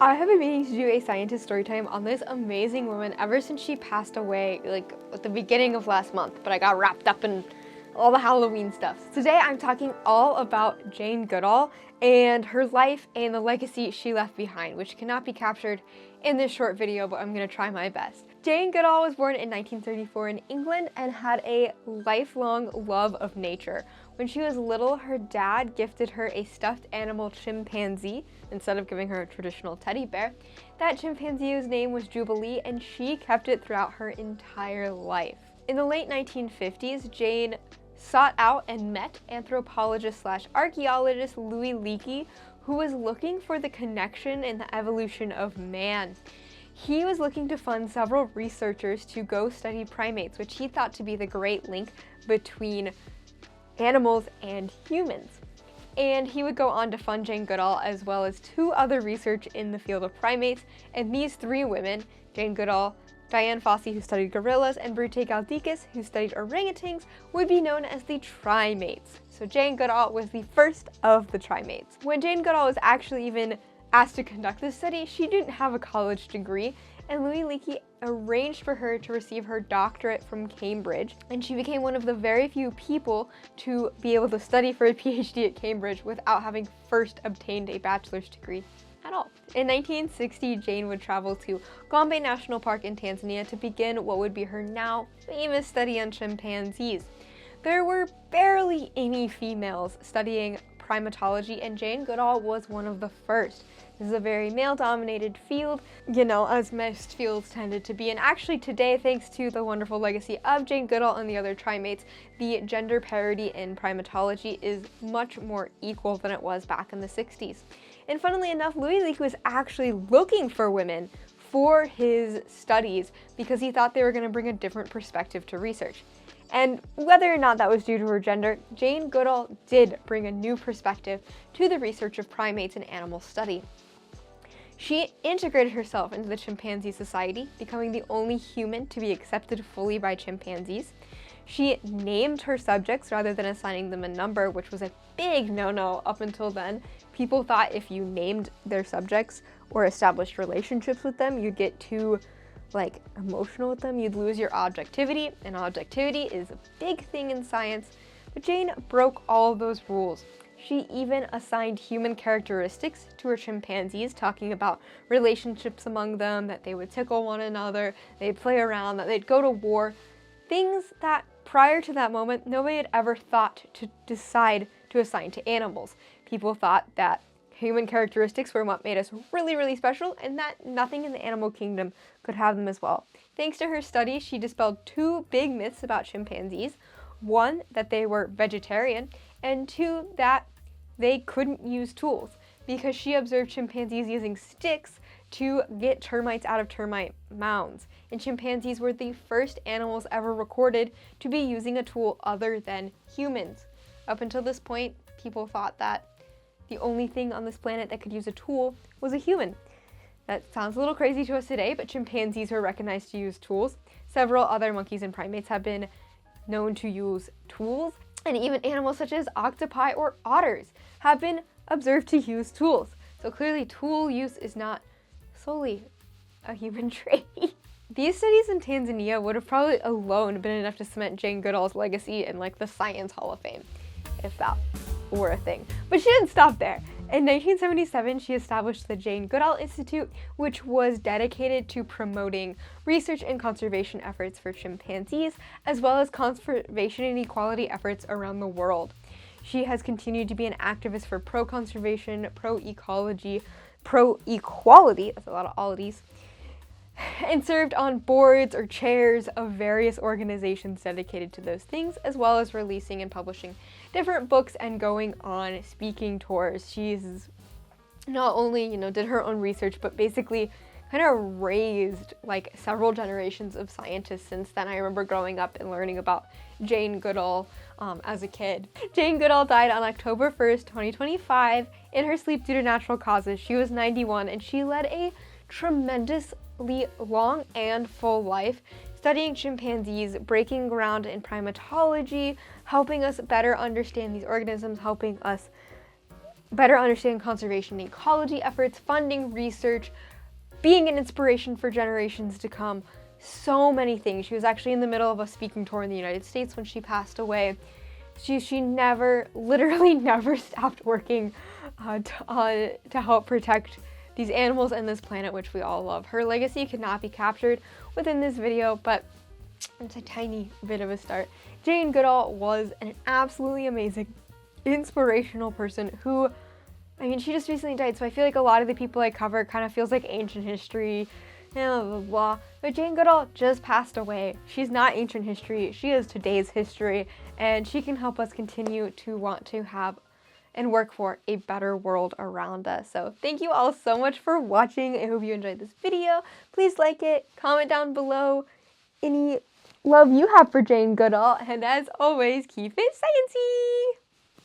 I have been meaning to do a scientist story time on this amazing woman ever since she passed away, like at the beginning of last month, but I got wrapped up in all the Halloween stuff. Today I'm talking all about Jane Goodall and her life and the legacy she left behind, which cannot be captured in this short video, but I'm gonna try my best. Jane Goodall was born in 1934 in England and had a lifelong love of nature. When she was little, her dad gifted her a stuffed animal chimpanzee instead of giving her a traditional teddy bear. That chimpanzee's name was Jubilee, and she kept it throughout her entire life. In the late 1950s, Jane sought out and met anthropologist/archaeologist Louis Leakey, who was looking for the connection in the evolution of man. He was looking to fund several researchers to go study primates, which he thought to be the great link between animals and humans. And he would go on to fund Jane Goodall as well as two other research in the field of primates, and these three women, Jane Goodall, Diane Fossey, who studied gorillas, and Brute Galdicus, who studied orangutans, would be known as the primates. So Jane Goodall was the first of the primates. When Jane Goodall was actually even asked to conduct this study, she didn't have a college degree, and Louis Leakey arranged for her to receive her doctorate from Cambridge, and she became one of the very few people to be able to study for a PhD at Cambridge without having first obtained a bachelor's degree at all. In 1960, Jane would travel to Gombe National Park in Tanzania to begin what would be her now famous study on chimpanzees. There were barely any females studying primatology, and Jane Goodall was one of the first. This is a very male-dominated field, as most fields tended to be. And actually today, thanks to the wonderful legacy of Jane Goodall and the other primates, the gender parity in primatology is much more equal than it was back in the 60s. And funnily enough, Louis Leakey was actually looking for women for his studies because he thought they were going to bring a different perspective to research. And whether or not that was due to her gender, Jane Goodall did bring a new perspective to the research of primates and animal study. She integrated herself into the Chimpanzee Society, becoming the only human to be accepted fully by chimpanzees. She named her subjects rather than assigning them a number, which was a big no-no up until then. People thought if you named their subjects or established relationships with them, you'd get too emotional with them, you'd lose your objectivity, and objectivity is a big thing in science. But Jane broke all of those rules. She even assigned human characteristics to her chimpanzees, talking about relationships among them, that they would tickle one another, they'd play around, that they'd go to war. Things that prior to that moment, nobody had ever thought to decide to assign to animals. People thought that human characteristics were what made us really, really special, and that nothing in the animal kingdom could have them as well. Thanks to her study, she dispelled two big myths about chimpanzees. One, that they were vegetarian, and two, that they couldn't use tools, because she observed chimpanzees using sticks to get termites out of termite mounds. And chimpanzees were the first animals ever recorded to be using a tool other than humans. Up until this point, people thought that the only thing on this planet that could use a tool was a human. That sounds a little crazy to us today, but chimpanzees were recognized to use tools. Several other monkeys and primates have been known to use tools, and even animals such as octopi or otters have been observed to use tools. So clearly tool use is not solely a human trait. These studies in Tanzania would have probably alone been enough to cement Jane Goodall's legacy in the Science Hall of Fame, if that were a thing. But she didn't stop there. In 1977, she established the Jane Goodall Institute, which was dedicated to promoting research and conservation efforts for chimpanzees, as well as conservation and equality efforts around the world. She has continued to be an activist for pro-conservation, pro-ecology, pro-equality, that's a lot of ologies, and served on boards or chairs of various organizations dedicated to those things, as well as releasing and publishing different books and going on speaking tours. She's not only, did her own research, but basically kind of raised several generations of scientists since then. I remember growing up and learning about Jane Goodall as a kid. Jane Goodall died on October 1st, 2025 in her sleep due to natural causes. She was 91, and she led a tremendously long and full life, studying chimpanzees, breaking ground in primatology, helping us better understand these organisms, helping us better understand conservation and ecology efforts, funding research, being an inspiration for generations to come. So many things. She was actually in the middle of a speaking tour in the United States when she passed away. She never, literally never stopped working to help protect these animals and this planet, which we all love. Her legacy could not be captured within this video, but it's a tiny bit of a start. Jane Goodall was an absolutely amazing, inspirational person who, I mean, she just recently died, so I feel like a lot of the people I cover kind of feels like ancient history, blah, blah, blah. But Jane Goodall just passed away. She's not ancient history, she is today's history, and she can help us continue to want to have and work for a better world around us. So thank you all so much for watching. I hope you enjoyed this video. Please like it, comment down below any love you have for Jane Goodall, and as always, keep it sciencey!